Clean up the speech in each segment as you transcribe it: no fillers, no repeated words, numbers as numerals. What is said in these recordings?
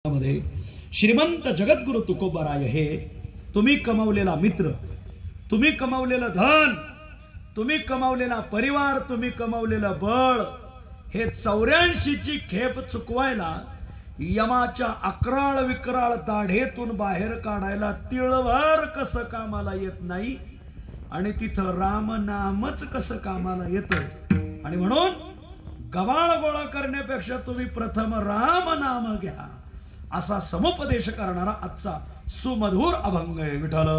मध्ये श्रीमंत जगद्गुरु तुकोबाराय हे तुम्ही कमावलेला मित्र, तुम्ही कमावलेलं धन, तुम्ही कमावलेला परिवार, तुम्ही कमावलेलं बळ, हे 84 ची खेप चुकवायला यमाच्या अकराळ विकराळ दाढेतून बाहेर काढायला तिळभर कसं कामाला येत नाही आणि तिथं राम नामच कसं कामाला येतं। आणि म्हणून गबाळ गोळा करण्यापेक्षा तुम्ही प्रथम राम नाम घ्या असा समुपदेश करणारा आजचा सुमधुर अभंग आहे। विठ्ठल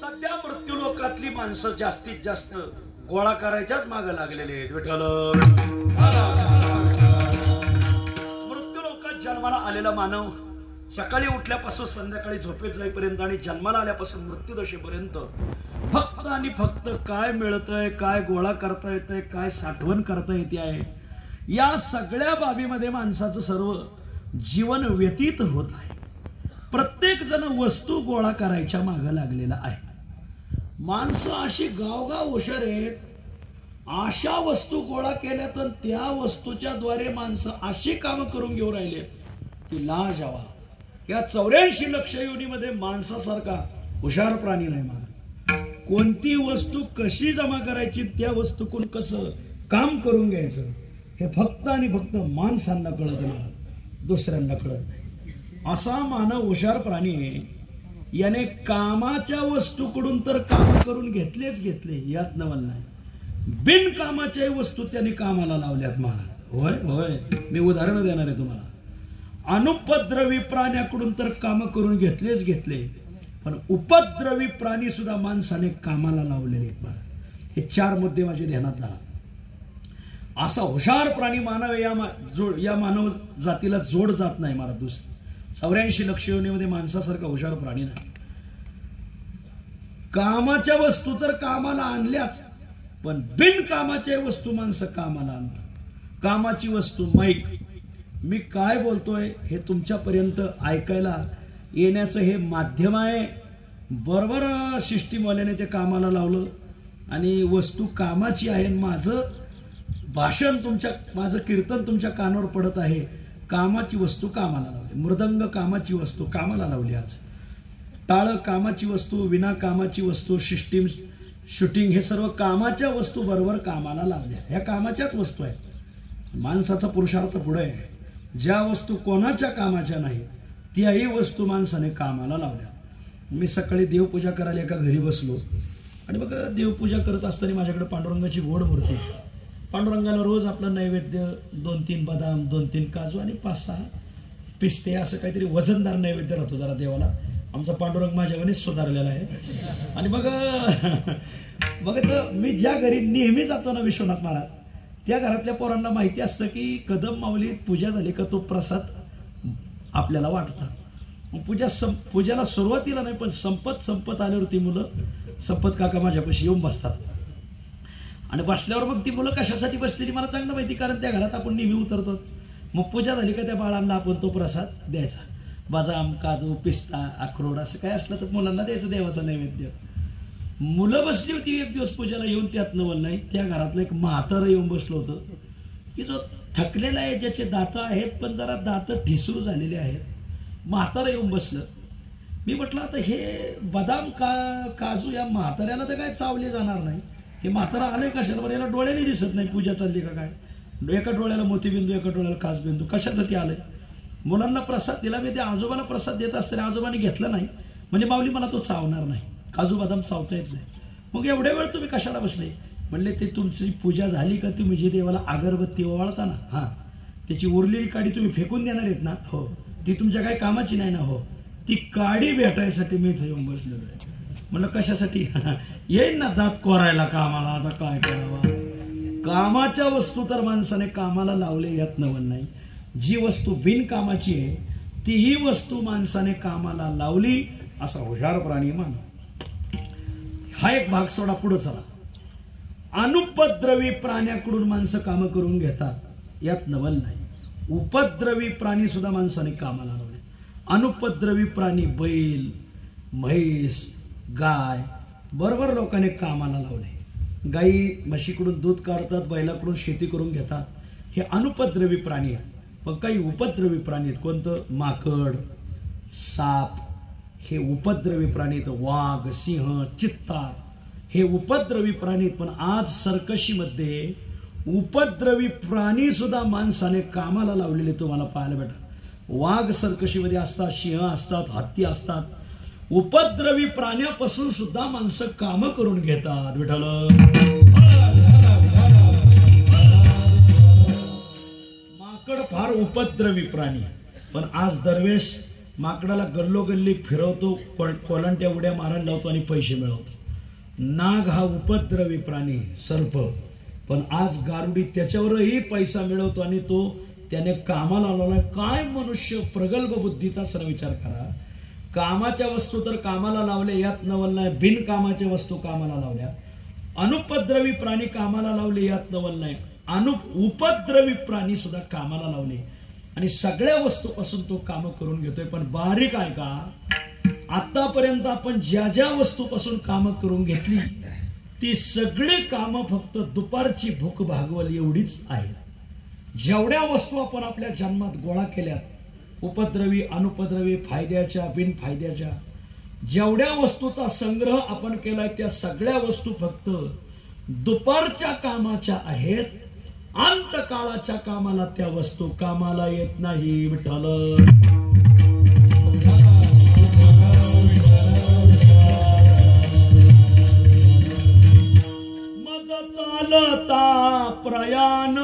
सध्या मृत्यू लोकातली माणसं जास्तीत जास्त गोळा करायच्याच मागे लागलेले आहेत। विठ्ठल मृत्यू लोकात जन्माला आलेला मानव सकाळी उठल्यापासून संध्याकाळी झोपेत जाईपर्यंत आणि जन्माला आल्यापासून मृत्यूदशेपर्यंत फक्त आणि फक्त काय मिळतंय, काय गोळा करता येतंय, काय साठवण करता येते आहे, या सगळ्या बाबीमध्ये माणसाचं सर्व जीवन व्यतीत होत आहे। प्रत्येक जण वस्तू गोळा करायच्या मागे लागलेला आहे। माणसं अशी गावगाव हुशार आहेत, अशा वस्तू गोळा केल्या तर त्या वस्तूच्या द्वारे माणसं अशी कामं करून घेऊ राहिले की लाज यावा। या 84 लक्ष योनीमध्ये माणसासारखा हुशार प्राणी नाही। मला कोणती वस्तू कशी जमा करायची, त्या वस्तूकडून कसं काम करून घ्यायचं, हे फक्त आणि फक्त माणसांना कळत नाही, दुसऱ्यांना कळत नाही। असा मानव हुशार प्राणी आहे। याने कामाच्या वस्तूकडून तर काम करून घेतलेच घेतले, यात नवल नाही। बिनकामाच्या वस्तू त्याने कामाला लावल्यात महाराज। होय होय, मी उदाहरण देणार आहे तुम्हाला। अनुपद्रवी प्राण्याकडून तर काम करून घेतलेच घेतले, पण उपद्रवी प्राणी सुद्धा माणसाने कामाला लावलेले आहेत। हे 4 मुद्दे माझे ध्यानात धरा। असा हुशार प्राणी मानव या मानव जातीला जोड जात नाही महाराज। दुसरं 84 लक्ष योनीमध्ये माणसासारखा हुशार प्राणी नाही। कामाच्या वस्तू तर कामाला आणल्याच, पण बिनकामाच्या वस्तू माणसं कामाला आणतात। कामाची वस्तू माईक, मी काय बोलतोय हे तुमच्यापर्यंत ऐकायला येण्याचं हे माध्यम आहे। बरोबर सिस्टीमवाल्याने ते कामाला लावलं आणि वस्तू कामाची आहे। माझं भाषण माझं कीर्तन तुमच्या कानावर पडत आहे। कामाची वस्तू कामाला लावली, मृदंग कामाची वस्तू कामाला लावली, आज टाळ कामाची वस्तू, विना कामाची वस्तू, सिस्टीम शूटिंग, हे सर्व कामाच्या वस्तू बरोबर कामाला लावल्या। ह्या कामाच्याच वस्तू आहेत। माणसाचा पुरुषार्थ पुढे आहे। ज्या वस्तू कोणाच्या कामाच्या नाही त्याही वस्तू माणसाने कामाला लावल्या। मी सकाळी देवपूजा करायला एका घरी बसलो आणि मग देवपूजा करत असताना माझ्याकडे पांडुरंगाची गोड मूर्ती। पांडुरंगाला रोज आपलं नैवेद्य 2-3 बदाम, 2-3 काजू आणि 5-6 पिस्ते असं काहीतरी वजनदार नैवेद्य राहतो जरा देवाला। आमचा पांडुरंग माझ्यावरच सुधारलेला आहे। आणि मग तर मी ज्या घरी नेहमी जातो ना विश्वनाथ महाराज, त्या घरातल्या पोरांना माहिती असतं की कदम माऊलीत पूजा झाली का तो प्रसाद आपल्याला वाटतात। पूजेला सुरुवातीला नाही, पण संपत आल्यावर ती मुलं संपत काका माझ्यापाशी येऊन बसतात आणि बसल्यावर मग ती मुलं कशासाठी बसलेली मला चांगलं माहिती, कारण त्या घरात आपण नेहमी उतरतो। मग पूजा झाली का त्या बाळांना आपण तो प्रसाद द्यायचा, बदाम, काजू, पिस्ता, अक्रोड असं काय असलं तर मुलांना द्यायचं देवाचा नैवेद्य। मुलं बसली होती एक दिवस पूजेला येऊन, त्यात नवल नाही त्या घरातलं एक म्हातारं येऊन बसलं होतं की जो थकलेला आहे, ज्याचे दात आहेत पण जरा दात ठिसूळ झालेले आहेत। म्हातारं येऊन बसलं। मी म्हटलं आता हे बदाम काजू या म्हाताऱ्याला तर काय चावले जाणार नाही, हे म्हातारा आलंय कशाला, बरं याला डोळ्याने दिसत नाही पूजा चालली का काय, एका डोळ्याला मोतीबिंदू, एका डोळ्याला काचबिंदू, कशासाठी आलंय। मुलांना प्रसाद दिला, मी त्या आजोबाला प्रसाद देत असताना आजोबाने घेतला नाही, म्हणजे माऊली मला तो चावणार नाही, काजू बदाम चावता येत नाही। मग एवढ्या वेळ तुम्ही कशाला बसले, म्हणले ते तुमची पूजा झाली का तुम्ही जे देवाला अगरबत्ती ओवाळता ना, हां त्याची उरलेली काडी तुम्ही फेकून देणार आहेत ना, हो ती तुमच्या काही कामाची नाही ना, हो ती काडी भेटायसाठी मी इथे येऊन बसलेलो आहे। म्हणलं कशासाठी, येईन ना दात कोरायला कामाला, आता काय करावं। कामाच्या वस्तू तर माणसाने कामाला लावले, यात नवल नाही। जी वस्तू बिनकामाची आहे तीही वस्तू माणसाने कामाला लावली, असा हुशार प्राणी मानव। हा एक भाग सोडा, पुढे चला। अनुपद्रवी प्राण्याकडून माणसं कामं करून घेतात, यात नवल नाही। उपद्रवी प्राणी सुद्धा माणसाने कामाला लावले। अनुपद्रवी प्राणी बैल, म्हैस, गाय बरोबर लोकांनी कामाला लावले। गाई म्हशीकडून दूध काढतात, बैलाकडून शेती करून घेतात, हे अनुपद्रवी प्राणी आहेत. पण काही उपद्रवी प्राणी आहेत. कोणतं? माकड, साप, हे उपद्रवी प्राणी आहेत. वाघ, सिंह, चित्ता हे उपद्रवी प्राणी आहेत. पण आज सर्कशीमध्ये उपद्रवी प्राणी सुद्धा माणसाने कामाला लावलेले तुम्हाला पाहायला भेटतात. वाघ सर्कशीमध्ये असतात, सिंह असतात, हत्ती असतात. उपद्रवी प्राण्यापासून सुद्धा माणसं काम करून घेतात. विठ्ठल माकड फार उपद्रवी प्राणी, पण आज दरवेळेस माकडाला गल्लोगल्ली फिरवतो, कोलांट्या उड्या मारायला लावतो आणि पैसे मिळवतो. नाग हा उपद्रवी प्राणी, सर्प, पण आज गारुडी त्याच्यावरही पैसा मिळवतो आणि तो त्याने कामाला लावला. काय मनुष्य प्रगल्भ बुद्धीचा सर विचार करा. कामाच्या वस्तू तर कामाला लावल्या यात नवल नाही, बिनकामाच्या वस्तू कामाला लावल्या. अनुपद्रवी प्राणी कामाला लावले यात नवल नाही, उपद्रवी प्राणी सुद्धा कामाला लावले आणि सगळ्या वस्तूपासून तो काम करून घेतोय. पण बारीक आहे का, आतापर्यंत आपण ज्या ज्या वस्तूपासून कामं करून घेतली ती सगळी कामं फक्त दुपारची भूक भागवल एवढीच आहे. जेवढ्या वस्तू आपण आपल्या जन्मात गोळा केल्यात, उपद्रवी, अनुपद्रवी, फायद्याच्या, बिनफायद्याच्या, जेवढ्या वस्तूचा संग्रह आपण केलाय त्या सगळ्या वस्तू फक्त दुपारच्या कामाच्या आहेत. अंतकाळाच्या कामाला त्या वस्तू कामाला येत नाही. विठ्ठल मज चालता प्रयाण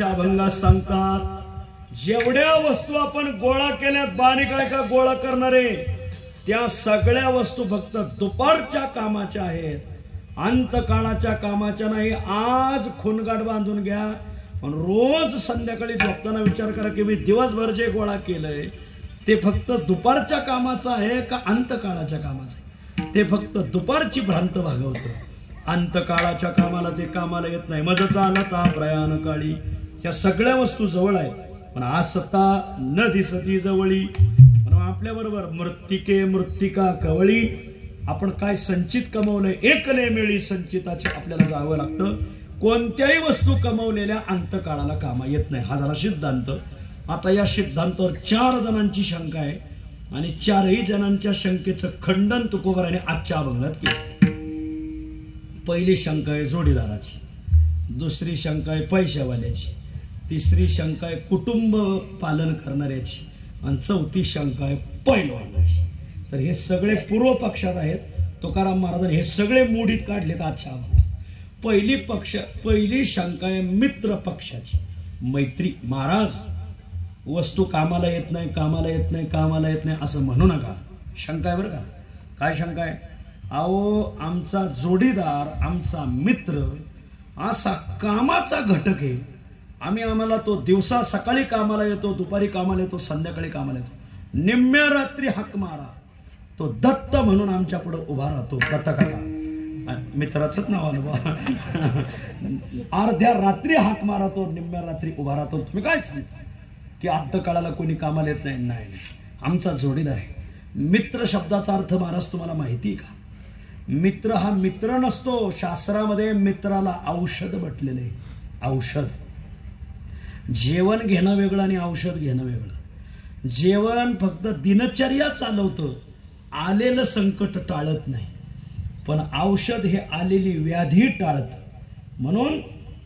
अभंगात सांगतात जेवढ्या वस्तू आपण गोळा केल्यात, बारीक आहे का गोळा करणारे, त्या सगळ्या वस्तू फक्त दुपारच्या कामाच्या आहेत, अंतकाळाच्या कामाच्या नाही. आज खूनगाठ बांधून घ्या, पण रोज संध्याकाळी झोपताना विचार करा की मी दिवसभर जे गोळा केलंय ते फक्त दुपारच्या कामाचं आहे का अंतकाळाच्या कामाचं आहे. ते फक्त दुपारची भ्रांत भागवतं, अंतकाळाच्या कामाला ते कामाला येत नाही. मज चालता प्रयाण काळी, ह्या सगळ्या वस्तू जवळ आहेत पण आसता न दिसती जवळी. म्हणून आपल्या बरोबर मृत्तिके मृत्तिका कवळी, आपण काय संचित कमवलंय एकले मिळी संचिताचे आपल्याला जावं लागतं. कोणत्याही वस्तू कमवलेल्या अंतकाळाला कामा येत नाही, हा झाला सिद्धांत. आता या सिद्धांतावर 4 जणांची शंका आहे आणि 4ही जणांच्या शंकेचं खंडन तुकोबाराने आजच्या अभंगात केलं. पहिली शंका आहे जोडीदाराची, दुसरी शंका आहे पैशावाल्याची, तिसरी शंका आहे कुटुंब पालन करणाऱ्याची आणि चौथी शंका आहे पैलवानाची. तर हे सगळे पूर्व पक्षात आहेत. तुकाराम महाराजांनी हे सगळे मोडीत काढलेत आजच्या अभंगात. पहिली शंका आहे मित्र पक्षाची, मैत्री. महाराज वस्तू कामाला येत नाही, कामाला येत नाही, कामाला येत नाही असं म्हणू नका. शंका आहे बरं का. काय शंका आहे? अहो आमचा जोडीदार, आमचा मित्र असा कामाचा घटक आहे. आम्हाला तो दिवसा सकाळी कामाला येतो, दुपारी कामाला येतो, संध्याकाळी कामाला येतो. निम्म्या रात्री हाक मारा, तो दत्त म्हणून आमच्या पुढे उभा राहतो. दत्तकाका मित्राचंच नाव आलं बा. अर्ध्या रात्री हाक मारा, तो निम्म्या रात्री उभा राहतो. तुम्ही काय सांगता की अर्ध काळाला कोणी कामाला येत नाही? नाही, आमचा जोडीदार आहे. मित्र शब्दाचा अर्थ महाराज तुम्हाला माहिती का? मित्र हा मित्र नसतो. शास्त्रामध्ये मित्राला औषध म्हटलेलं आहे. औषध. जेवण घेणं वेगळं आणि औषध घेणं वेगळं. जेवण फक्त दिनचर्या चालवतं, आलेलं संकट टाळत नाही. पण औषध हे आलेली व्याधी टाळतं. म्हणून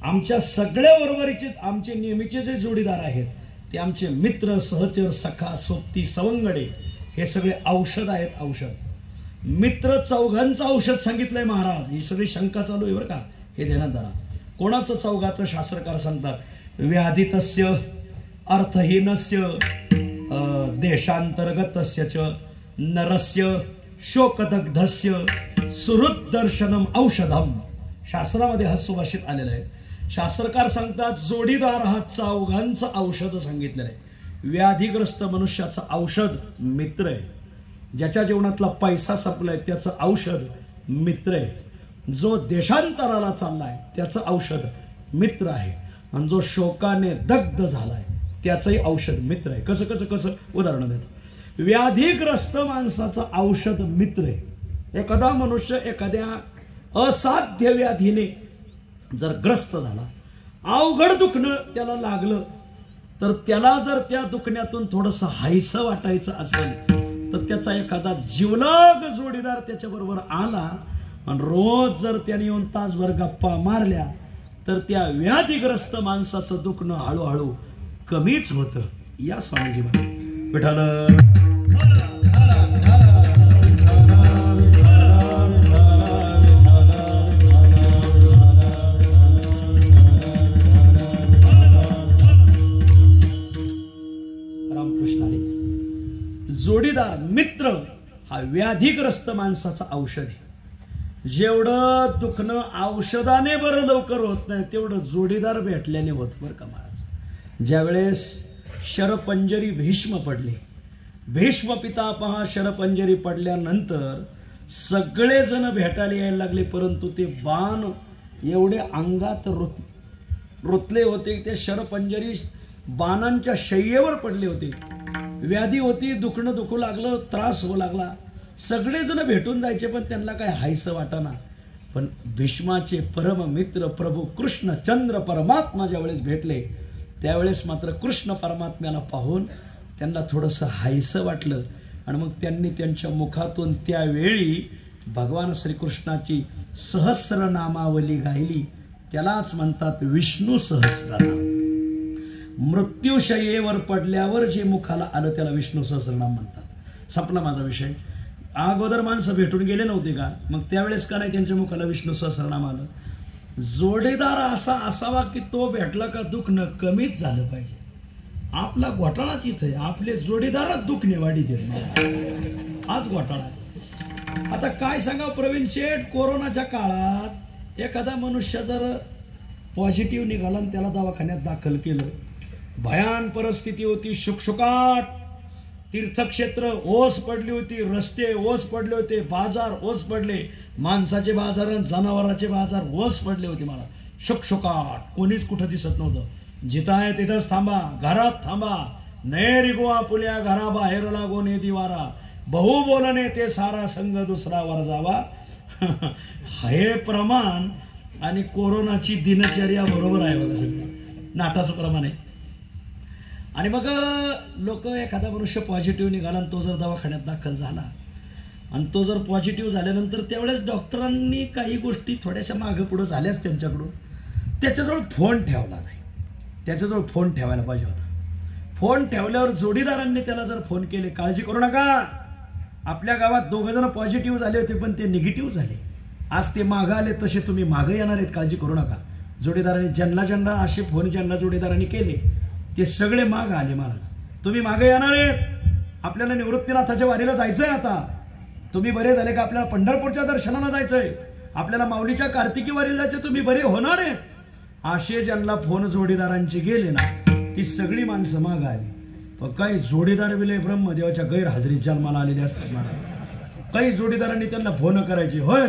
आमच्या सगळ्या बरोबरीचे आमचे नेहमीचे जे जोडीदार आहेत ते आमचे मित्र, सहचर, सखा, सोबती, सवंगडे हे सगळे औषध आहेत. औषध. मित्र चौघांचं औषध सांगितलंय महाराज. ही सगळी शंका चालू आहे बरं का, हे ध्यानात धरा. कोणाचं चौघाचं शास्त्रकार सांगतात? व्याधितस्य, अर्थहीनस्य, देशांतर्गतस्य च, नरस्य शोकदग्धस्य सुहृद्दर्शनम औषधम. शास्त्रामध्ये हा सुभाषित आलेला आहे. शास्त्रकार सांगतात जोडीदार हा चौघांचं औषध सांगितलेलं आहे. व्याधिग्रस्त मनुष्याचं औषध मित्र आहे. ज्याच्या जीवनातला पैसा संपलाय त्याचं औषध मित्र आहे. जो देशांतराला चाललाय त्याचं औषध मित्र आहे. आणि जो शोकाने दग्ध झालाय त्याचंही औषध मित्र आहे. कसं कसं कसं उदाहरण देतो. व्याधिग्रस्त माणसाचं औषध मित्र आहे. एखादा मनुष्य एखाद्या असाध्य व्याधीने जर ग्रस्त झाला, अवघड दुखणं त्याला लागलं, तर त्याला जर त्या दुखण्यातून थोडंसं हायसं वाटायचं असेल तर त्याचा एखादा जीवलग जोडीदार त्याच्याबरोबर आला आणि रोज जर त्याने येऊन तासभर गप्पा मारल्या तर त्या व्याधीग्रस्त माणसाचं दुखणं हळूहळू कमीच होतं. या स्वामीजी विठाल. जोडीदार मित्र हा व्याधिग्रस्त माणसाचा औषध आहे. जेवढं दुखणं औषधाने बरं लवकर होत नाही तेवढं जोडीदार भेटल्याने होत बरं का महाराज. ज्यावेळेस शरपंजरी भीष्म पडले, भीष्म पितापहा शरपंजरी पडल्यानंतर सगळेजण भेटायला यायला लागले, परंतु ते बाण एवढे अंगात रुतले होते, ते शरपंजरी बाणांच्या शय्येवर पडले होते. व्याधी होती, दुखणं दुखू लागलं, त्रास होऊ लागला. सगळेजण भेटून जायचे पण त्यांना काय हायसं वाटाना. पण भीष्माचे परम मित्र प्रभू कृष्ण चंद्र परमात्मा ज्यावेळेस भेटले त्यावेळेस मात्र कृष्ण परमात्म्याला पाहून त्यांना थोडंसं हायसं वाटलं. आणि मग त्यांनी त्यांच्या मुखातून त्यावेळी भगवान श्रीकृष्णाची सहस्रनामावली गायली. त्यालाच म्हणतात विष्णू सहस्रनाम. मृत्यूशयेवर पडल्यावर जे मुखाला आलं त्याला विष्णू सहस्रनाम म्हणतात. संपला माझा विषय. अगोदर माणसं भेटून गेले नव्हते का, मग त्यावेळेस का नाही त्यांच्या मुखाला विष्णू सहस्रनाम आलं? जोडीदार असा असावा की तो भेटला का दुखणं कमीच झालं पाहिजे. आपला घोटाळाच इथं आहे. आपले जोडीदारच दुखणे वाढीत आहेत. आज घोटाळा. आता काय सांगा प्रवीण शेठ, कोरोनाच्या काळात एखादा मनुष्य जर पॉझिटिव्ह निघाला आणि त्याला दवाखान्यात दाखल केलं, भयान परिस्थिती होती, शुकशुकाट, तीर्थक्षेत्र ओस पडली होती, रस्ते ओस पडले होते, बाजार ओस पडले, माणसाचे बाजार आणि जनावरांचे बाजार ओस पडले होते. मला शुकशुकाट, कोणीच कुठं दिसत नव्हतं. जिथं आहे तिथंच थांबा, घरात थांबा, नये रिगो आपुल्या घरा बाहेर लागो ने दिवारा, बहु बोलणे ते सारा संघ दुसरा वर जावा. हे प्रमाण आणि कोरोनाची दिनचर्या बरोबर आहे बघा. सगळं नाटाचं प्रमाण आहे. आणि मग लोक, एखादा मनुष्य पॉझिटिव्ह निघाला आणि तो जर दवाखान्यात दाखल झाला आणि तो जर पॉझिटिव्ह झाल्यानंतर त्यावेळेस डॉक्टरांनी काही गोष्टी थोड्याशा मागं पुढं झाल्याच त्यांच्याकडून. त्याच्याजवळ फोन ठेवला नाही. त्याच्याजवळ फोन ठेवायला पाहिजे होता. फोन ठेवल्यावर जोडीदारांनी त्याला जर फोन केले, काळजी करू नका, आपल्या गावात 2 जण पॉझिटिव्ह झाले होते पण ते निगेटिव्ह झाले, आज ते मागं आले तसे तुम्ही मागं येणार आहेत, काळजी करू नका. जोडीदारांनी ज्यांना असे फोन ज्यांना जोडीदारांनी केले ते सगळे मागं आले. महाराज तुम्ही मागे येणार आहेत, आपल्याला निवृत्तीनाथाच्या वारीला जायचंय. आता तुम्ही बरे झाले का आपल्याला पंढरपूरच्या दर्शनाला जायचंय. आपल्याला माऊलीच्या कार्तिकी वारीला जायचे, तुम्ही बरे होणार आहेत. असे ज्यांना फोन जोडीदारांचे गेले ना, ती सगळी माणसं माग आली. पण काही जोडीदार विले ब्रह्मदेवाच्या गैरहजेरीत जन्माला आलेले असतात महाराज. काही जोडीदारांनी त्यांना फोन करायचे, होय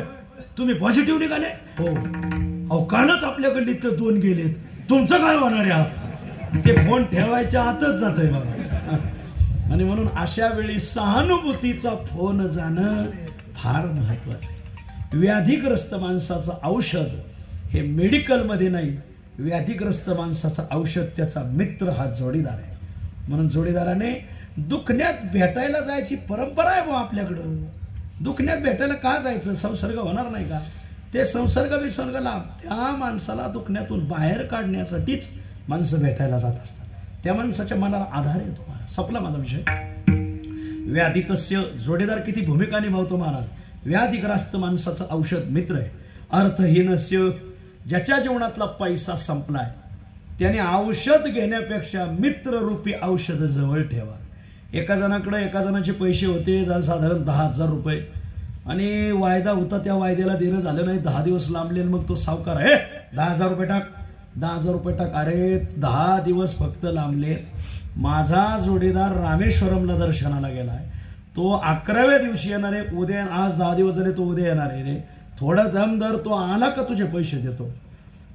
तुम्ही पॉझिटिव्ह निघाले, हो अहो कालच आपल्याकडे ते 2 गेलेत, तुमचं काय होणार आहे. ते फोन ठेवायच्या आतच जातंय बघा. आणि म्हणून अशा वेळी सहानुभूतीचा फोन जाणं फार महत्वाचं आहे. व्याधीग्रस्त माणसाचं औषध हे मेडिकलमध्ये नाही, व्याधीग्रस्त माणसाचं औषध त्याचा मित्र हा जोडीदार आहे. म्हणून जोडीदाराने दुखण्यात भेटायला जायची परंपरा आहे बा आपल्याकडं. दुखण्यात भेटायला का जायचं, संसर्ग होणार नाही का. ते संसर्ग विसर्ग लाभ त्या माणसाला दुखण्यातून बाहेर काढण्यासाठीच माणसं भेटायला जात असतात. त्या माणसाच्या मनाला आधार येतो. संपला माझा विषय. व्याधितस्य जोडीदार किती भूमिका निभावतो महाराज. व्याधिग्रस्त माणसाचं औषध मित्र आहे. अर्थहीनस्य ज्याच्या जीवनातला पैसा संपलाय त्याने औषध घेण्यापेक्षा मित्ररूपी औषध जवळ ठेवा. एका जणाचे पैसे होते साधारण 10,000 रुपये आणि वायदा होता, त्या वायद्याला देणं झालं नाही, 10 दिवस लांबले. मग तो सावकार, हे 10,000 रुपये टाक, 10,000 रुपये टाक. अरे 10 दिवस फक्त लांबले. माझा जोडीदार रामेश्वरमला दर्शनाला गेलाय, तो 11व्या दिवशी येणार आहे. उद्या, आज 10 दिवस झाले, तो उद्या येणार आहे रे. थोडा दम धर, तो आला का तुझे पैसे देतो.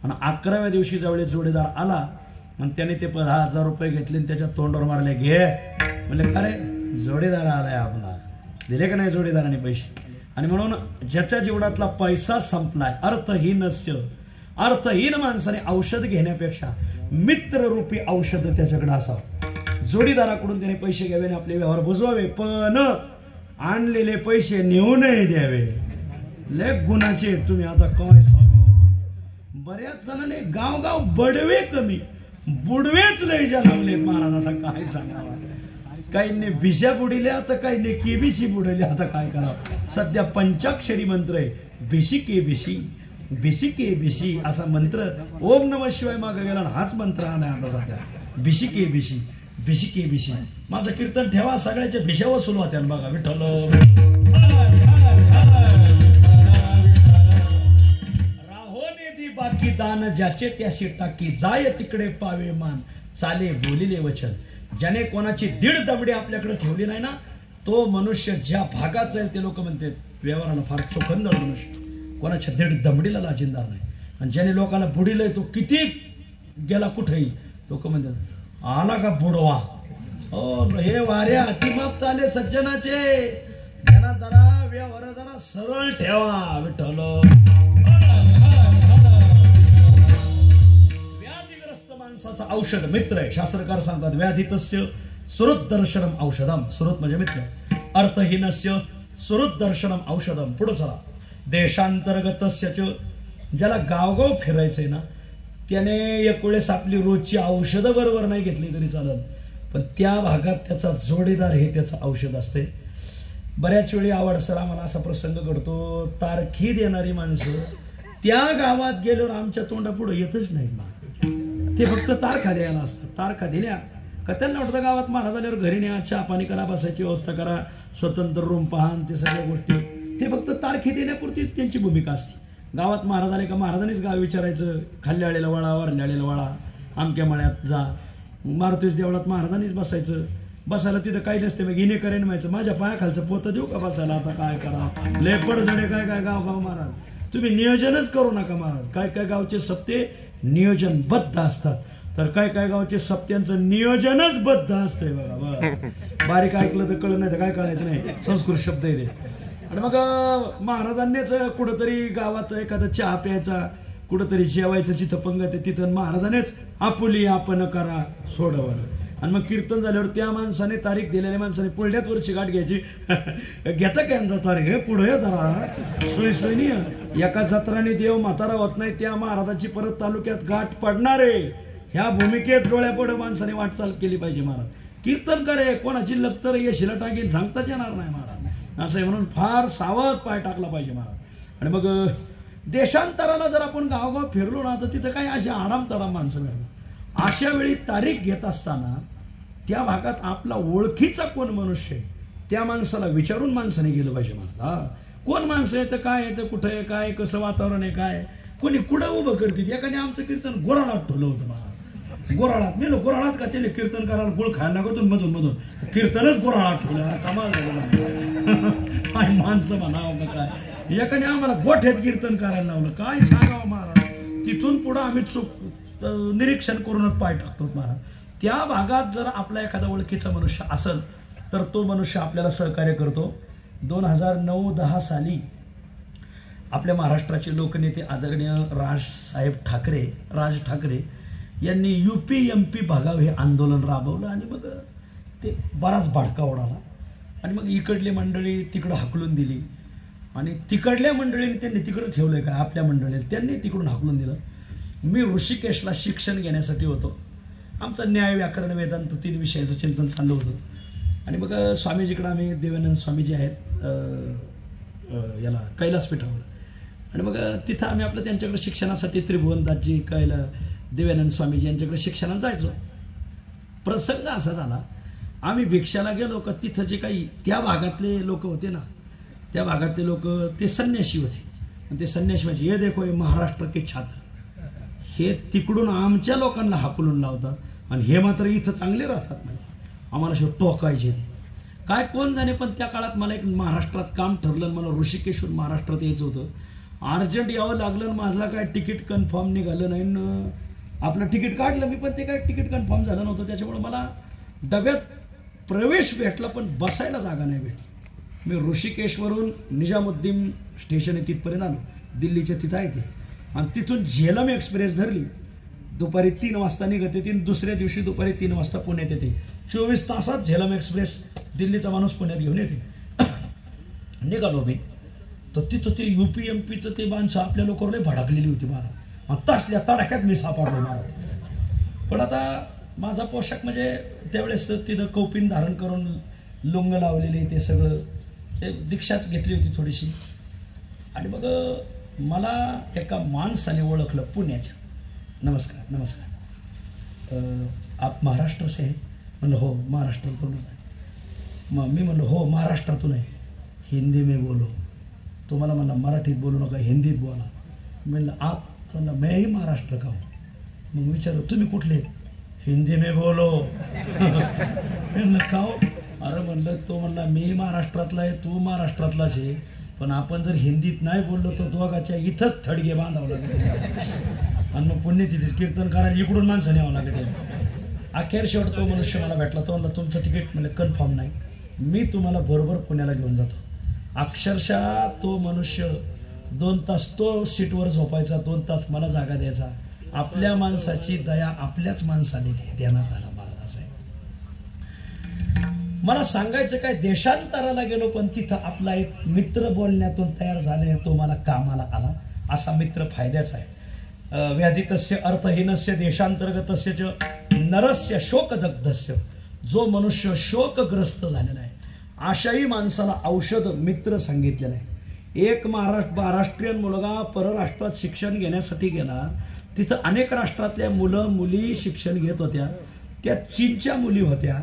आणि 11व्या दिवशी ज्यावेळेस जोडीदार आला मग त्याने ते 10,000 रुपये घेतले आणि त्याच्या तोंडावर मारले, घे. म्हणले का रे, जोडीदार आलाय आपला, दिले का नाही जोडीदाराने पैसे. आणि म्हणून ज्याच्या जीवनातला पैसा संपलाय, अर्थहीन माणसाने औषध घेण्यापेक्षा मित्ररूपी औषध त्याच्याकडे असावं. जोडीदाराकडून त्याने पैसे घ्यावे आणि आपले व्यवहार बुजवावे, पण आणलेले पैसे नेऊ नये द्यावे. लय गुणाचे तुम्ही आता काय सांगा. बऱ्याच जणांनी गाव बडवे कमी, बुडवेच लय जन्मले महाराज. आता काय सांगावं. काहींनी भिशा बुडिल्या, तर काहींनी केबीसी बुडवल्या. आता काय करावं. सध्या पंचाक्षरी मंत्र आहे, भिशी के भिशी, भिशी के भिशी असा मंत्र. ओम नमः शिवाय मागे गेला, हाच मंत्र आलाय आता सध्या. भिशी के भिशी, भिशी के भिशी. माझं कीर्तन ठेवा, सगळ्याच्या भिशा वसूल होत्या बघा. विठ्ठल बाकी दान ज्याचे त्याशी टाकी, जाय तिकडे पावे मान, चाले बोलिले वचन. ज्याने कोणाची 1.5 दबडे आपल्याकडे ठेवली नाही ना, तो मनुष्य ज्या भागात जाईल ते लोक म्हणतात व्यवहाराला फार चोखंदळ मनुष्य, कोणाच्या 1.5 दबडीला लाजिंदार नाही. आणि ज्याने लोकांना बुडिलंय तो किती गेला कुठेही, लोक म्हणतात आला का बुडवा. हे वाऱ्या अतिमाप चाले सज्जनाचे. त्यांना जरा व्यवहार जरा सरळ ठेवा. विठ्ठल माणसाचं औषध मित्र आहे. शास्त्रकार सांगतात, व्याधितस्य सुहृद्दर्शनम औषधम. सुहृद म्हणजे मित्र. अर्थहीनस्य सुहृद्दर्शनम औषधम. पुढे चला. देशांतर्गतस्य, ज्याला गावगाव फिरायचंय ना, त्याने एक वेळेस आपली रोजची औषधं बरोबर नाही घेतली तरी चालत, पण त्या भागात त्याचा जोडीदार हे त्याचं औषध असते. बऱ्याच वेळी आवडसर आम्हाला असा प्रसंग घडतो, तारखी देणारी माणसं त्या गावात गेल्यावर आमच्या तोंडापुढे येतच नाही. ते फक्त तारखा द्यायला असतात. तारखा दिल्या का त्यांना वाटतं गावात महाराज आल्यावर घरी न्या, चहा पाणी करा, बसायची व्यवस्था करा, स्वतंत्र रूम पहा, ते सगळ्या गोष्टी. ते फक्त तारखे देण्यापुरतीच त्यांची भूमिका असते. गावात महाराज आले का महाराजांनीच गाव विचारायचं, खाल्ल्या आलेला वळा, वरल्या आलेला वळा, आमक्या मळ्यात जा. मारुतीस देवळात महाराजांनीच बसायचं. बसायला तिथं काही नसते. मग इने करेन व्हायचं, माझ्या पायाखालचं पोतं देऊ का बसायला. आता काय करा, लेपड जडे काय काय गाव महाराज. तुम्ही नियोजनच करू नका महाराज. काय काय गावचे सप्ते नियोजनबद्ध असतात, तर काय काय गावचे सप्त्यांचं नियोजनच बद्ध असतंय बघा. बारीक ऐकलं तर कळलं नाही तर काय कळायचं नाही, संस्कृत शब्द आहे ते. आणि मग महाराजांनीच कुठंतरी गावात एखादा चहा प्यायचा, कुठंतरी जेवायचं, जिथं पंगत आहे तिथं महाराजांनीच आपुली आपण करा सोडवलं. आणि मग कीर्तन झाल्यावर त्या माणसाने, तारीख दिलेल्या माणसाने पुढल्याच वर्षी गाठ घ्यायची. घेता काय तारीख, हे पुढे जरा सोयी सोयी नाही. एका जत्राने देव म्हातारा होत नाही, त्या महाराजाची परत तालुक्यात गाठ पडणार आहे. ह्या भूमिकेत डोळ्यापुढे माणसाने वाटचाल केली पाहिजे. महाराज कीर्तन करे, कोणाची लक्तर यशीला टाकीन सांगताच येणार नाही महाराज. असं म्हणून फार सावध पाय टाकला पाहिजे महाराज. आणि मग देशांतराला जर आपण गावगाव फिरलो ना, तर तिथं काही अशी आडाम माणसं मिळतात. अशा वेळी तारीख घेत असताना त्या भागात आपला ओळखीचा कोण मनुष्य आहे त्या माणसाला विचारून माणसाने गेलं पाहिजे. मला कोण माणसं येतं, काय येतं, कुठं आहे, काय कसं वातावरण आहे, काय कोणी कुठं उभं करतील. एकाने आमचं कीर्तन गोराळात ठेवलं होतं मला. गोराळात मी गोराळात का त्याला कीर्तन करायला गुळ खायला लागतो मधून मधून कीर्तनच गोराळात ठेवलं. कमाल झालं. काय माणसं म्हणावं काय. एकाने आम्हाला गोठ्यात कीर्तन करायला लावलं. काय सांगावं महाराज. तिथून पुढं आम्ही चूक निरीक्षण करूनच पाय टाकतो महाराज. त्या भागात जर आपला एखादा ओळखीचा मनुष्य असेल तर तो मनुष्य आपल्याला सहकार्य करतो. 2009-10 साली आपल्या महाराष्ट्राचे लोकनेते आदरणीय राज ठाकरे यांनी UP-MP भागाव हे आंदोलन राबवलं आणि मग ते बराच भडका उडाला आणि मग इकडली मंडळी तिकडं हाकलून दिली आणि तिकडल्या मंडळीने त्यांनी तिकडं ठेवलं काय आपल्या मंडळीने त्यांनी तिकडून हाकलून दिलं. मी ऋषिकेशला शिक्षण घेण्यासाठी होतो. आमचं न्याय व्याकरण वेदांत 3 विषयाचं चिंतन चाललं होतं आणि मग स्वामीजीकडे आम्ही देवानंद स्वामीजी आहेत याला कैलासपीठावर आणि मग तिथं आम्ही आपलं त्यांच्याकडे शिक्षणासाठी त्रिभुवनदासजी देवानंद स्वामीजी यांच्याकडे शिक्षणाला जायचो. प्रसंग असा झाला आम्ही भिक्षाला गेलो का तिथं जे काही त्या भागातले लोक होते ना त्या भागातले लोक ते संन्यासी होते आणि ते संन्यासी म्हणजे हे देखो हे महाराष्ट्र के छात्र हे तिकडून आमच्या लोकांना हाकलून लावतात आणि हे मात्र इथं चांगले राहतात नाही आम्हाला शेवट टोकायचे ते काय कोण जाणे. पण त्या काळात मला एक महाराष्ट्रात काम ठरलं मला ऋषिकेशहून महाराष्ट्रात यायचं होतं. अर्जंट यावं लागलं माझं काय तिकीट कन्फर्म निघालं नाही. आपलं तिकीट काढलं मी पण ते काय तिकीट कन्फर्म झालं नव्हतं त्याच्यामुळे मला डब्यात प्रवेश भेटला पण बसायला जागा नाही भेटली. मी ऋषिकेशवरून निजामुद्दीन स्टेशन आहे तिथपर्यंत आलो दिल्लीच्या तिथं आहे ते आणि तिथून झेलम एक्सप्रेस धरली. दुपारी 3 वाजता निघते ती दुसऱ्या दिवशी दुपारी 3 वाजता पुण्यात येते. 24 तासात झेलम एक्सप्रेस दिल्लीचा माणूस पुण्यात घेऊन येते. निघालो मी तर तिथं ते UP-MP ते माणसं आपल्या लोकांना भडकलेली होती महाराज. तसल्या तडाख्यात मी सापडलो महाराज. पण आता माझा पोशाख म्हणजे त्यावेळेस तिथं कौपिन धारण करून लुंग लावलेले ते सगळं ते दीक्षाच घेतली होती थोडीशी आणि मग मला एका माणसाने ओळखलं पुण्याच्या. नमस्कार आप महाराष्ट्र से है. म्हणलं हो महाराष्ट्रातूनच आहे. मग मी म्हणलं हो महाराष्ट्रातून आहे. हिंदी में बोलो. तो मला म्हणला मराठीत बोलू नका हिंदीत बोला. म्हणलं आप तो म्हणला मैं ही महाराष्ट्र का हूँ. मग विचारलं तुम्ही कुठले. हिंदी में बोलो. म्हणलं का हो. अरे म्हणलं तो म्हणला मी महाराष्ट्रातला आहे तू महाराष्ट्रातलाच आहे पण आपण जर हिंदीत नाही बोललो तर दोघाच्या इथंच थडगे बांधावं लागेल आणि मग पुण्यतिथीच कीर्तन करायला इकडून माणसं न्यावं लागेल. अखेर शेवट तो मनुष्य मला भेटला. तो म्हणला तुमचं तिकीट म्हणजे कन्फर्म नाही मी तुम्हाला बरोबर पुण्याला घेऊन जातो. अक्षरशः तो मनुष्य 2 तास तो सीटवर झोपायचा 2 तास मला जागा द्यायचा. आपल्या माणसाची दया आपल्याच माणसाने देण्यात आला महाराज आहे. मला सांगायचं काय देशांतराला गेलो पण तिथं आपला एक मित्र बोलण्यातून तयार झाले तो मला कामाला आला. असा मित्र फायद्याचा आहे. व्याधितस्य अर्थहीनस्य देशांतर्गतस्य नरस्य शोकदग्धस्य. जो मनुष्य शोकग्रस्त झालेला आहे अशाही माणसाला औषध मित्र सांगितलेलं आहे. एक महाराष्ट्रीयन मुलगा परराष्ट्रात शिक्षण घेण्यासाठी गेला. तिथं अनेक राष्ट्रातल्या मुलं मुली शिक्षण घेत होत्या. त्या चीनच्या मुली होत्या.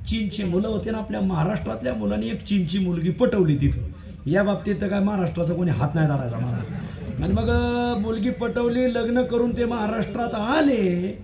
चीनची मुलं होते ना आपल्या महाराष्ट्रातल्या मुलांनी एक चीनची मुलगी पटवली तिथं. या बाबतीत तर काय महाराष्ट्राचा कोणी हात नाही धरायचा मला. आणि मग मुलगी पटवली लग्न करून ते महाराष्ट्रात आले.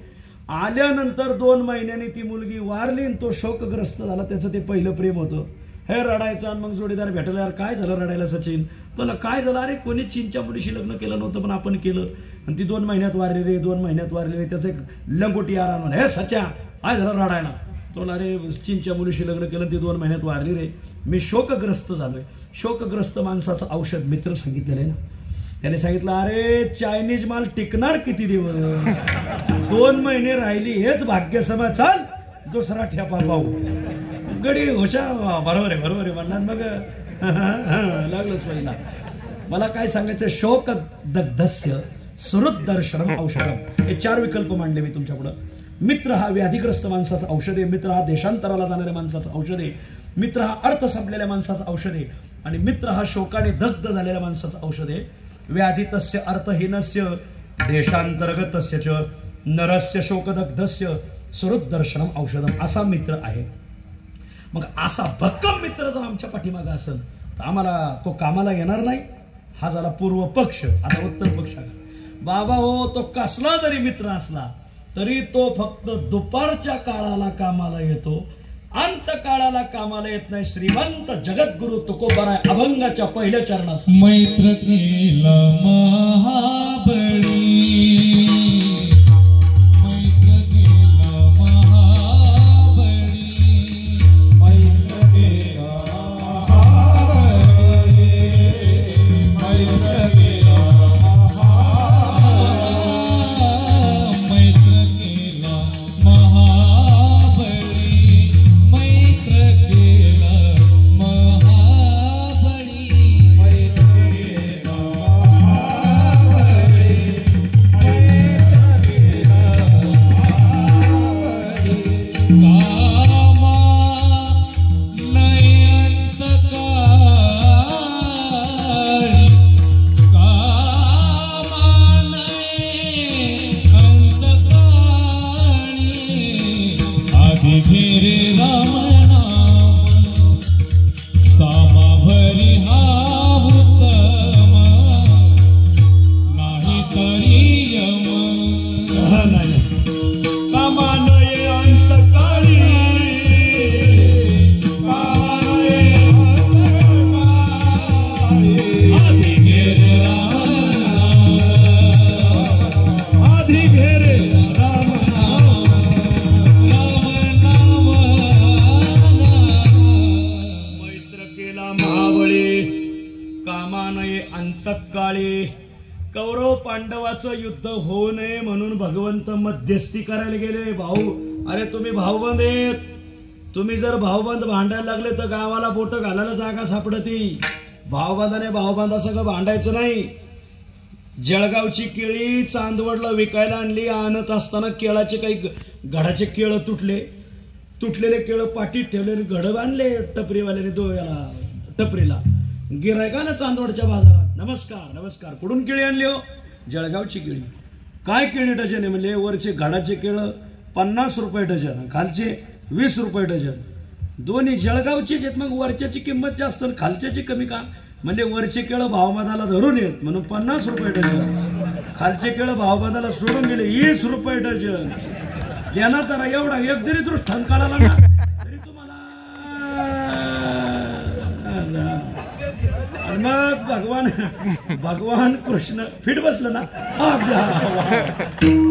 आल्यानंतर 2 महिन्यांनी ती मुलगी वारली आणि तो शोकग्रस्त झाला. त्याचं ते पहिलं प्रेम होतं. हे रडायचं आणि मग जोडीदार भेटला. यार काय झालं रडायला सचिन. तुला काय झालं. अरे कोणी चीनच्या मुलीशी लग्न केलं नव्हतं पण आपण केलं आणि ती 2 महिन्यात वारली रे 2 महिन्यात वारली रे. त्याचं एक लंगोटी आराम म्हणा हे सच्या काय झालं रडायला. तुला अरे चीनच्या मुलीशी लग्न केलं ती 2 महिन्यात वारली रे. मी शोकग्रस्त झालोय. शोकग्रस्त माणसाचं औषध मित्र सांगितलेलं आहे ना. त्याने सांगितलं अरे चायनीज माल टिकणार किती दिवस. 2 महिने राहिली हेच भाग्य सभा. चाल दुसरा ठेपा पाहू. गडी हुशार बरोबर आहे म्हणणार. मग लागलंच पहिला. मला काय सांगायचं शोकदग्धस्य सुहृद्दर्शनम औषधम. हे 4 विकल्प मांडले मी तुमच्या पुढं. मित्र हा व्याधिग्रस्त माणसाचं औषध आहे. मित्र हा देशांतराला जाणाऱ्या माणसाचं औषध आहे. मित्र हा अर्थ संपलेल्या माणसाचं औषध आहे. आणि मित्र हा शोकाने दग्ध झालेल्या माणसाचं औषध आहे. व्याधितस्य अर्थहीनस्य देशांतर्गतस्य च नरस्य शोकदग्धस्य सुहृद्दर्शनम औषधम. असा मित्र आहे. मग असा भक्कम मित्र जर आमच्या पाठीमागं असेल तर आम्हाला तो कामाला येणार नाही. हा झाला पूर्व पक्ष. आता उत्तर पक्ष आला. बाबा हो, तो कसला जरी मित्र असला तरी तो फक्त दुपारच्या काळाला कामाला येतो, अंत काळाला कामाला येत नाही. श्रीमंत जगद्गुरु तुकोबाराय अभंगाच्या पहिल्या चरणास मैत्र केला महाबळी, मैत्र केला महाबळी, मैत्र केला महाबळी, मैत्र केला मैत्र केला महाबळी, मैत्र केला महाबळी, मैत्र केला महाबळी, मैत्र केला महाबळी. कामा नयंत काळी, कामा नयंत काळी, आधी धीरे राम नाम, सामा भरी हा उत्तम, नाही तरी यम. नाही कामानये अंतकाळी, कामानये अंतकाळी, आधी घेरे राम नाम, आधी घेरे राम नाम. राम नाम, मैत्र केला महाबळी, कामानये अंतकाळी. कौरव पांडवाचं युद्ध होऊ नये म्हणून भगवंत मध्यस्थी करायला गेले. भाऊ, अरे तुम्ही भाऊबंद आहेत, तुम्ही जर भाऊबंद भांडायला लागले तर गावाला बोट घालायला जागा सापडती. भाऊबंदाने भाऊबंदा सगळं भांडायचं नाही. जळगावची केळी चांदवडला विकायला आणली. आणत असताना केळाचे काही घडाचे केळं तुटलेले केळं पाठीत ठेवलेले घड बांधले टपरीवाल्याने याला टपरीला. गिरायकानं चांदवडच्या बाजारात नमस्कार नमस्कार, कुठून केळी आणली हो? जळगावची केळी. काय केळी डझन आहे म्हणले? वरचे घडाचे केळं 50 रुपये डझन, खालचे 20 रुपये डझन. दोन्ही जळगावचे आहेत. मग वरच्याची किंमत जास्त आणि खालच्याची कमी का? म्हणजे वरचे केळं भावमादाला धरून येत म्हणून 50 रुपये डझन, खालचे केळं भावमादाला सोडून गेले 20 रुपये डझन. देणार तर एवढा एक जरी दृष्टांत काढाला ना तरी तुम्हाला. आणि मग भगवान कृष्ण फिट बसलं ना.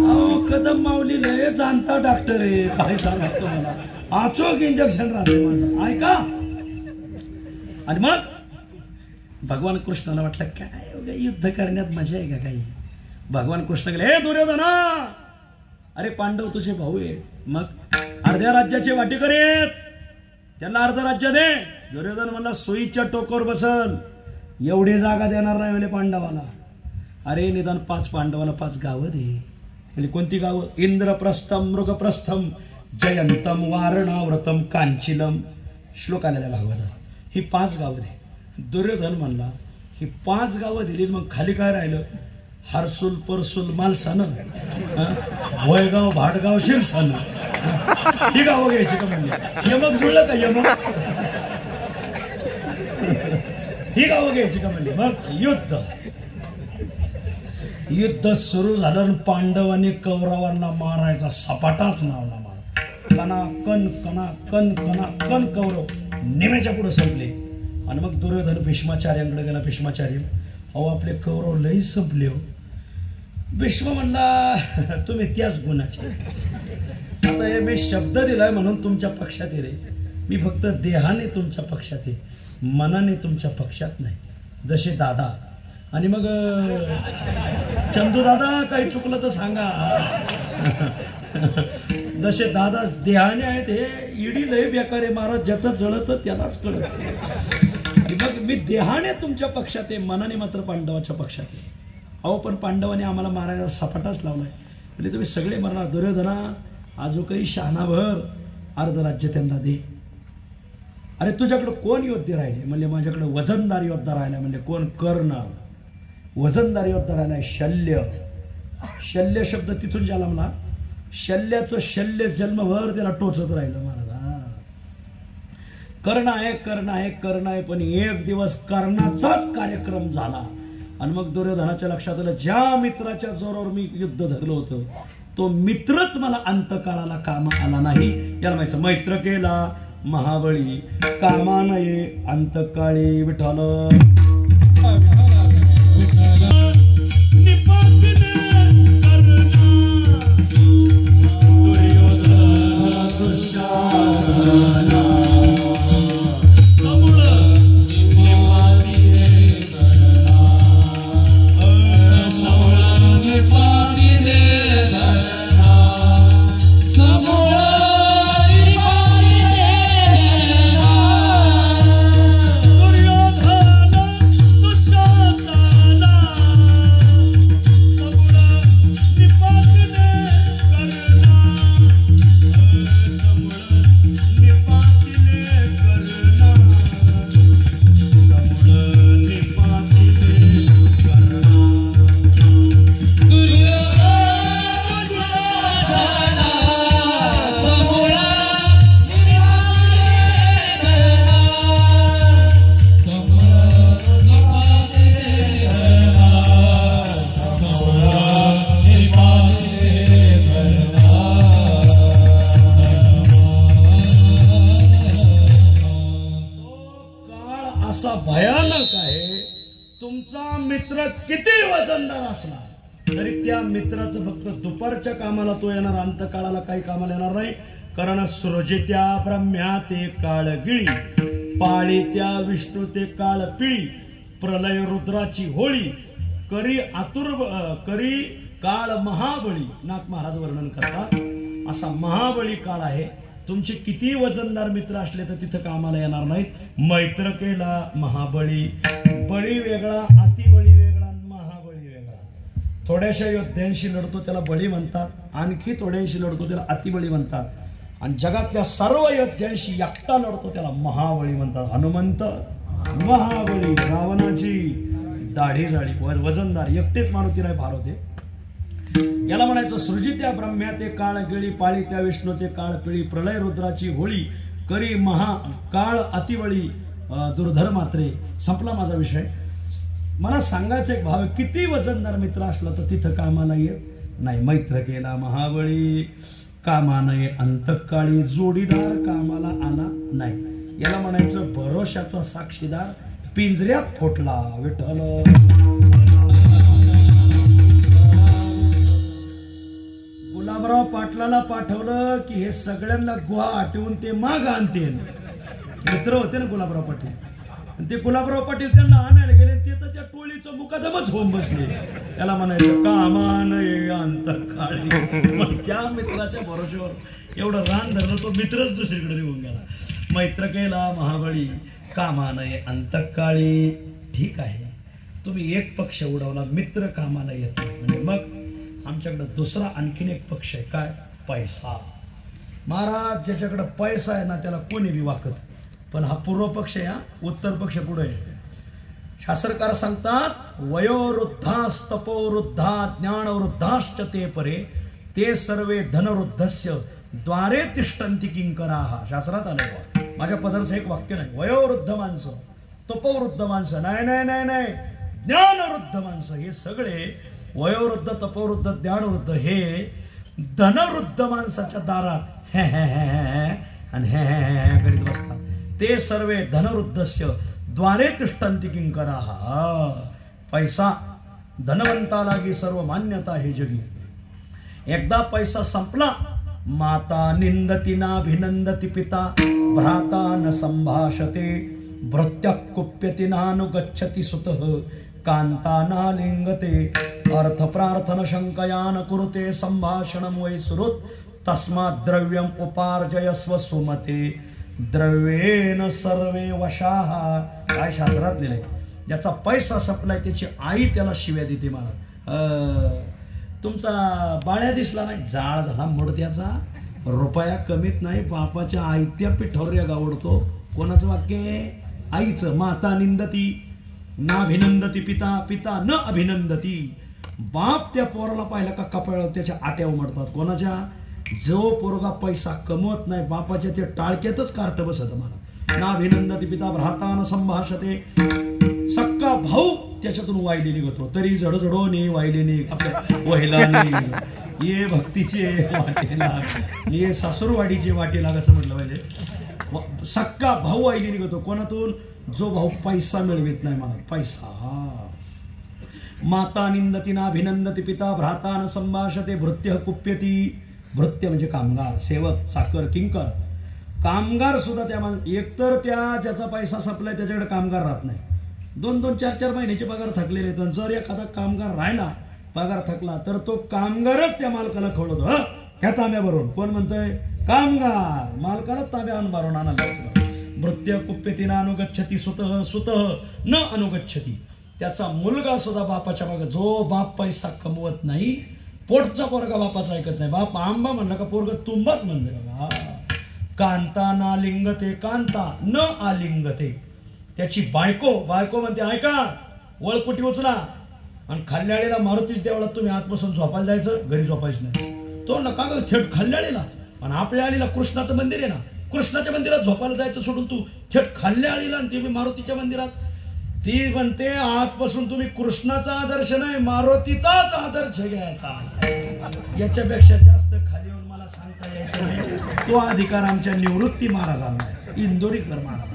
अहो कदम माऊली लय जाणता डॉक्टर आहे, काय सांगा तुम्हाला. अचूक इंजेक्शन राहते माझं, ऐका. आणि मग भगवान कृष्णाला वाटलं काय युद्ध करण्यात मजा आहे का काही. भगवान कृष्ण गेले, हे दुर्योधना, अरे पांडव तुझे भाऊ आहे, मग अर्ध्या राज्याचे वाटेकरी आहेत, त्यांना अर्ध राज्य दे. दुर्योधन म्हणला सोयीच्या टोकावर बसल, एवढी जागा देणार नाही म्हणजे पांडवाला. अरे निदान 5 पांडवाला 5 गावं दे. म्हणजे कोणती गावं? इंद्रप्रस्थम, मृगप्रस्थम, जयंतम, वारणाव्रतम, कांचिलम. श्लोक आलेला भागवतात. ही 5 गावं दे. दुर्योधन म्हणला ही 5 गावं दिली, मग खाली काय राहिलं? हरसुल, परसुल, मालसानं, भोयगाव, भाटगाव, शिरसानं, ही गावं घ्यायची का? म्हणजे यमक जुळलं का? यमक ही गावं घ्यायची का? म्हणजे मग युद्ध सुरू झालं आणि पांडवांनी कौरवांना मारायचा सपाटाच लावला. कणा कण कणा कण कणा कण कौरव निम्याच्या पुढे संपले. आणि मग दुर्योधन भीष्माचार्यांकडे गेला. भीष्माचार्य, अहो आपले कौरव लई संपले हो. भीष्म म्हणला तुम्ही त्याच गुणाचे. आता हे मी शब्द दिलाय म्हणून तुमच्या पक्षात आहे रे. मी फक्त देहाने तुमच्या पक्षात आहे, मनाने तुमच्या पक्षात नाही. जसे दादा. आणि मग चंदू दादा काही चुकलं तर सांगा. जसे दादा देहाने आहेत, हे ईडी लय बेकार आहे महाराज, ज्याचं जळत त्यालाच कळत. मग मी देहाने तुमच्या पक्षात आहे, मनाने मात्र पांडवाच्या पक्षात आहे. अहो पण पांडवाने आम्हाला मारायला सपाटाच लावलाय. म्हणजे तुम्ही सगळे मरणार. दुर्योधना आजो काही शहाणाभर अर्ध राज्य त्यांना दे. अरे तुझ्याकडे कोण योद्धे राहिले? म्हणजे माझ्याकडे वजनदार योद्धा राहिला. म्हणजे कोण? कर्ण. वजनदार योद्धा राहिलाय शल्य. शल्य शब्द तिथून झाला मला. शल्याचं शल्य जन्मभर त्याला टोचत राहिलं महाराज. कर्ण आहे कर्ण आहे कर्ण आहे, पण एक दिवस कर्णाचाच कार्यक्रम झाला आणि मग दुर्योधनाच्या लक्षात आलं ज्या मित्राच्या जोरावर मी युद्ध धरलं होतं तो मित्रच मला अंतकाळाला कामा आला नाही. याला म्हणायचं मैत्र केला महाबळी कामा नये अंतकाळी विठ्ठल. असा भयानक आहे. तुमचा मित्र किती वजनदार असला तरी त्या मित्राचं फक्त दुपारच्या कामाला तो येणार, अंतकाळाला काही कामाला येणार नाही. कारण सृजित्या ब्रह्म्या ते काळगिळी, पाळी त्या विष्णू ते काळ पिळी, प्रलय रुद्राची होळी, करी करी काळ महाबळी. नाथ महाराज वर्णन करतात असा महाबळी काळ आहे. तुमचे किती वजनदार मित्र असले तर तिथं कामाला येणार नाहीत. मैत्र केला महाबळी, बळी वेगळा, अतिबळी वेगळा, महाबळी वेगळा. थोड्याशा योद्ध्यांशी लढतो त्याला बळी म्हणतात, आणखी थोड्यांशी लढतो त्याला अतिबळी म्हणतात, आणि जगातल्या सर्व योद्ध्यांशी एकटा लढतो त्याला महाबळी म्हणतात. हनुमंत महाबळी, रावणाची दाढी जाळी, वजनदार, एकटेच मारुती राय फार होते. याला म्हणायचं सृजित्या ब्रह्म्या ते काळ गिळी, पाळी त्या विष्णू ते काळ पिळी, प्रलय रुद्राची होळी, करी महा काळ अतिवळी, दुर्धर मात्रे. संपला माझा विषय. मला सांगायचं एक भाव, किती वजनदार मित्र असला तर तिथं कामाला येत नाही. मैत्र केला महाबळी कामा नये अंतकाळी, जोडीदार कामाला आला नाही. याला म्हणायचं भरोशाचा साक्षीदार पिंजऱ्यात फुटला विठ्ठल. गुलाबराव पाटलाला पाठवलं की हे सगळ्यांना गुहा आठवून ते माग आणते. मित्र होते ना गुलाबराव पाटील, ते गुलाबराव पाटील त्यांना आणायला गेले, ते तर त्या टोळीचं मुकादमच होऊन बसले. त्याला म्हणायचं कामा नये अंतकाळी. त्या मित्राच्या भरोश्यावर एवढं रान धरलं, तो मित्रच दुसरीकडे निघून गेला. मैत्र केला महाबळी कामा नये अंतकाळी. ठीक आहे, तुम्ही एक पक्ष उडवला, मित्र कामाला येत नाही. म्हणजे मग आमच्याकडे दुसरा आणखीन एक पक्ष आहे, काय? पैसा. महाराज ज्याच्याकडे पैसा आहे ना त्याला कोणी बी वाकत. पण हा पूर्व पक्ष आहे, हा उत्तर पक्ष पुढे आहे. शास्त्रकार सांगतात वयोवृद्धास्तपोवृद्धा ज्ञानवृद्धाश्च ते परे, ते सर्वे धनवृद्धस्य द्वारे तिष्ठन्ति किंकराः. शास्त्रात आलंय. माझ्या पदरचं एक वाक्य नाही. वयोवृद्ध माणसं, तपोवृद्ध माणसं, नाही नाही नाही नाही, ज्ञानवृद्ध माणसं, हे सगळे वयोवृद्ध, तपोवृद्ध, ज्ञानवृद्ध हे धनवृद्ध माणसाच्या दारात हे हे हे हे आणि हे हे हे करीत बसतात. ते सर्वे धनवृद्धस्य द्वारे तिष्ठन्ति किंकराः. पैसा धनवंताला की सर्व मान्यता हे जगी. एकदा पैसा संपला, माता निंदती नाभिनंदती, पिता भ्राता न संभाषते, भृत्यः कुप्यति नानुगच्छति सुतः, कांता लिंगते, अर्थ प्रार्थन शंकया न कुरुते, संभाषणं वै सुहृत्, तस्मात् द्रव्यम उपार्जयस्व सुमते, द्रव्येन सर्वे वशाः. काय शास्त्रात लिहिलंय? ज्याचा पैसा संपलाय त्याची आई त्याला शिव्या देते. मला तुमचा बाळ्या दिसला नाही, जाळ झाला मोडत्याचा, रुपया कमीत नाही, बापाच्या आयत्या पिठावर गावडतो. कोणाचं वाक्य आहे? आईचं. माता निंदती नाभिनंदती, पिता पिता न अभिनंदती. बाप त्या पोराला पाहिला का कपाळ त्याच्या आट्या उमडतात. कोणाच्या? जो पोरगा पैसा कमवत नाही बापाच्या त्या टाळक्यातच कार्ट बसत. मला नाभिनंदती पिता भ्राता न संभाषते. सक्का भाऊ त्याच्यातून वाहिली निघतो, तरी जडजडोनी वाहिली आपल्या वहिलानी ये भक्तीचे वाटेला, ये सासूरवाडीचे वाटेला असं म्हटलं पाहिजे. सक्का भाऊ वाहिली निघतो कोणातून? जो भाऊ पैसा मिळवित नाही मला पैसा. माता निंदती नाभिनंदती पिता भ्राता न संभाषते. भृत्य कुप्यती. भृत्य म्हणजे कामगार, सेवक, चाकर, किंकर. कामगार सुद्धा त्या एकतर त्या ज्याचा पैसा संपलाय त्याच्याकडे कामगार राहत नाही. 2-2, 4-4 महिन्याचे पगार थकलेले आहेत. जर एखादा कामगार राहिला, पगार थकला, तर तो कामगारच त्या मालकाला खवळतो. ह्या तांब्यावरून कोण म्हणतोय? कामगार. मालकालाच तांब्या भरून आणायला. भृत्य कुप्यतीना अनुगच्छती सुतः सुतः न अनुगच्छती. त्याचा मुलगा सुद्धा बापाच्या मागे, जो बाप पैसा कमवत नाही, पोटचा पोरगा बापाचा ऐकत नाही. बाप आंबा म्हणला का पोरग तुंबाच म्हणते बघा. कांता ना लिंगते कांता न आलिंगते. त्याची बायको म्हणते ऐका वळकुटी उचला आणि खाल्ल्याळीला मारुतीच देवळात तुम्ही आतपासून झोपायला जायचं, घरी झोपायचं नाही. तो नका ग थेट खाल्ल्याळीला. आणि आपल्या आळीला कृष्णाचं मंदिर आहे ना, कृष्णाच्या मंदिरात झोपायला जायचं सोडून तू थेट खाल्ल्या आळीला आणि ते मारुतीच्या मंदिरात. ती म्हणते आजपासून तुम्ही कृष्णाचा आदर्श नाही मारुतीचाच आदर्श घ्यायचा. याच्यापेक्षा जास्त खाली येऊन मला सांगता यायचं नाही. तो अधिकार आमच्या निवृत्ती महाराजांना आहे, इंदोरीकर महाराज.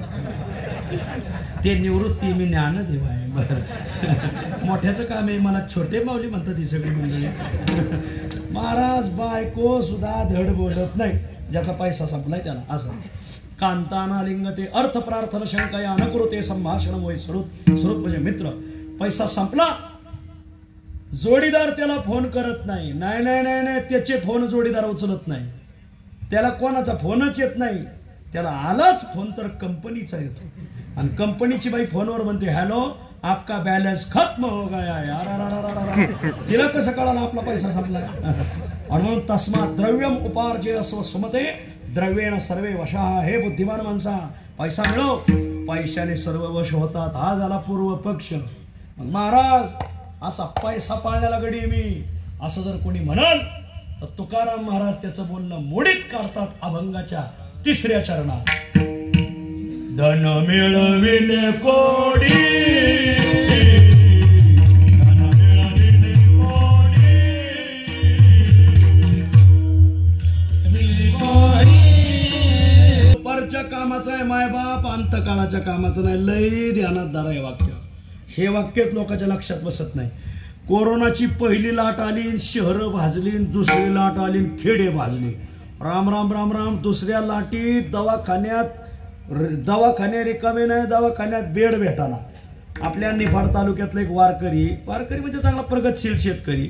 ते निवृत्ती मी ज्ञानदेव आहे. बरं मोठ्याचं काम आहे, मला छोटे माऊली म्हणतात ही सगळी मंडळी. महाराज बायको सुद्धा धड बोलत नाही, ज्याचा पैसा संपलाय त्याला. असं कांताना लिंगते अर्थ प्रार्थना शंकया न कुरुते संभाषण मोय सुरुत. सुरुत म्हणजे मित्र. पैसा संपला, जोडीदार त्याला फोन करत नाही. नाही नाही नाही नाही त्याचे फोन जोडीदार उचलत नाही. त्याला कोणाचा फोनच येत नाही. त्याला आलाच फोन तर कंपनीचा येतो आणि कंपनीची बाई फोनवर म्हणते हॅलो आपका बॅलन्स खत्म हो गया यार. तिला कसं कळालं आपला पैसा संपलाय? आणि म्हणून तस्मात द्रव्यम उपार्जय स्व सुमते द्रव्येण सर्वे वशा. हे बुद्धिमान माणसा, पैसा मिळव, पैशाने सर्व वश होतात. हा झाला पूर्व पक्ष. महाराज असा पैसा पाळण्याला गडी मी असं जर कोणी म्हणाल तर तुकाराम महाराज त्याचं बोलणं मोडीत काढतात अभंगाच्या 3ऱ्या चरणात. धन मिळविले कोडी दुपारच्या कामाचं आहे मायबाप, अंतकाळाच्या कामाचं नाही. लई ध्यानात धरा हे वाक्य. हे वाक्यच लोकांच्या लक्षात बसत नाही. कोरोनाची पहिली लाट आली, शहरं भाजली, दुसरी लाट आली, खेडे भाजली. राम राम राम राम. दुसऱ्या लाटीत दवाखाने रिकामे नाही, दवाखान्यात बेड भेटाला. आपल्या निफाड तालुक्यातला एक वारकरी म्हणजे चांगला प्रगतशील शेतकरी.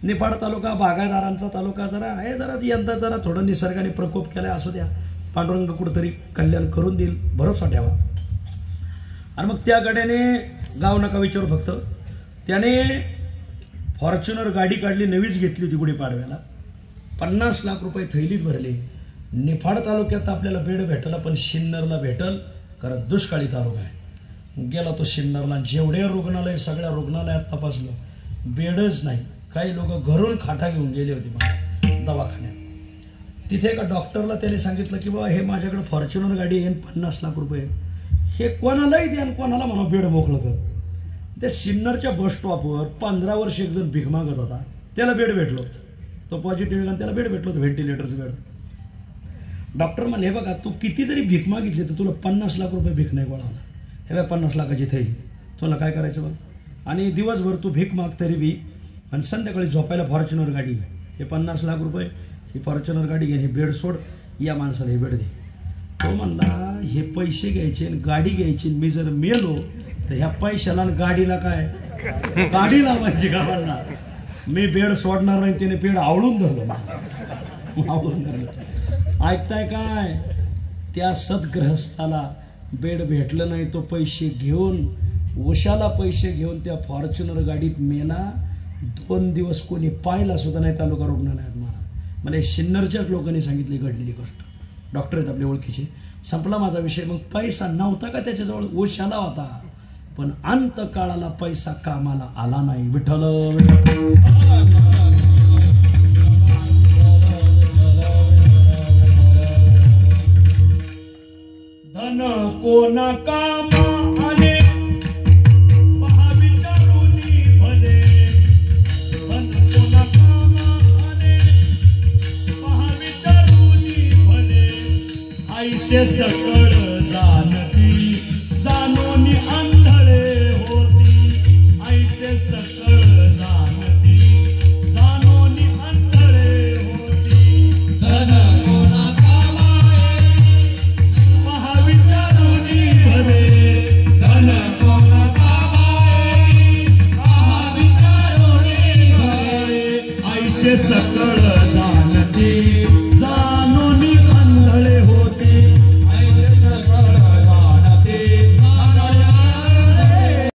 निफाड तालुका बागायतदारांचा तालुका जरा आहे, जरा यंदा जरा थोडं निसर्गाने प्रकोप केलाय. असू द्या, पांडुरंग कुठंतरी कल्याण करून देईल, भरोसा ठेवा. आणि मग त्या गाड्याने गाव नका विचारू फक्त. त्याने फॉर्च्युनर गाडी काढली, नवीच घेतली होती गुढीपाडव्याला. 50 लाख रुपये थैलीत भरले. निफाड तालुक्यात आपल्याला बेड भेटला, पण सिन्नरला भेटल, कारण दुष्काळी तालुका आहे. गेला तो सिन्नरला. जेवढे रुग्णालय सगळ्या रुग्णालयात तपासलं, बेडच नाही. काही लोक घरून खाटा घेऊन गेले होते मला दवाखान्यात. तिथे एका डॉक्टरला त्याने सांगितलं की बाबा हे माझ्याकडे फॉर्च्युनर गाडी आहे, 50 लाख रुपये, हे कोणालाही द्या आणि कोणाला म्हणा बेड मोकळं कर. त्या सिन्नरच्या बस स्टॉपवर 15 वर्ष एक जण भीक मागत होता, त्याला बेड भेटलं होतं. तो पॉझिटिव्ह आणि त्याला बेड भेटलं होतं, व्हेंटिलेटरचं बेड. डॉक्टर म्हणले हे बघा तू किती जरी भीक मागितली तर तुला 50 लाख रुपये भीक नाही गोळावला. हे बघा 50 लाखाची थैली, तुला काय करायचं बघ. आणि दिवसभर तू भीक माग तरी बी, आणि संध्याकाळी झोपायला फॉर्च्युनर गाडी. हे 50 लाख रुपये, ही फॉर्च्युनर गाडी घे, हे बेड सोड, या माणसाला हे बेड दे. तो म्हणला हे पैसे घ्यायचे गाडी घ्यायची, मी जर मेलो तर ह्या पैशाला गाडीला काय गाडी लावायची गावांना. मी बेड सोडणार नाही. त्याने बेड आवळून धरलं, आवळून धरलं. ऐकताय काय? त्या सद्ग्रहस्थाला बेड भेटलं नाही. तो पैसे घेऊन, उशाला पैसे घेऊन त्या फॉर्च्युनर गाडीत मेला. 2 दिवस कोणी पाहिला सुद्धा नाही तालुका रुग्णालयात. मला सिन्नरच्याच लोकांनी सांगितली घडलेली गोष्ट. डॉक्टर आहेत आपल्या ओळखीचे. संपला माझा विषय. मग पैसा नव्हता का त्याच्याजवळ? उशाला होता, पण अंतकाळाला पैसा कामाला आला नाही. विठ्ठल धन कोणा कामा आले पहा विचारुनी भले धन कोणा कामा आले पहा विचारुनी भले ऐसे सकळ जाणती जाणोनी आंधळे होती ऐसे सकळ जाणती जाणोनी आंधळे होती धन कोणा कामाये पहा विचारुनी भले धन कोणा कामाये पहा विचारुनी भले ऐसे सकळ जाणती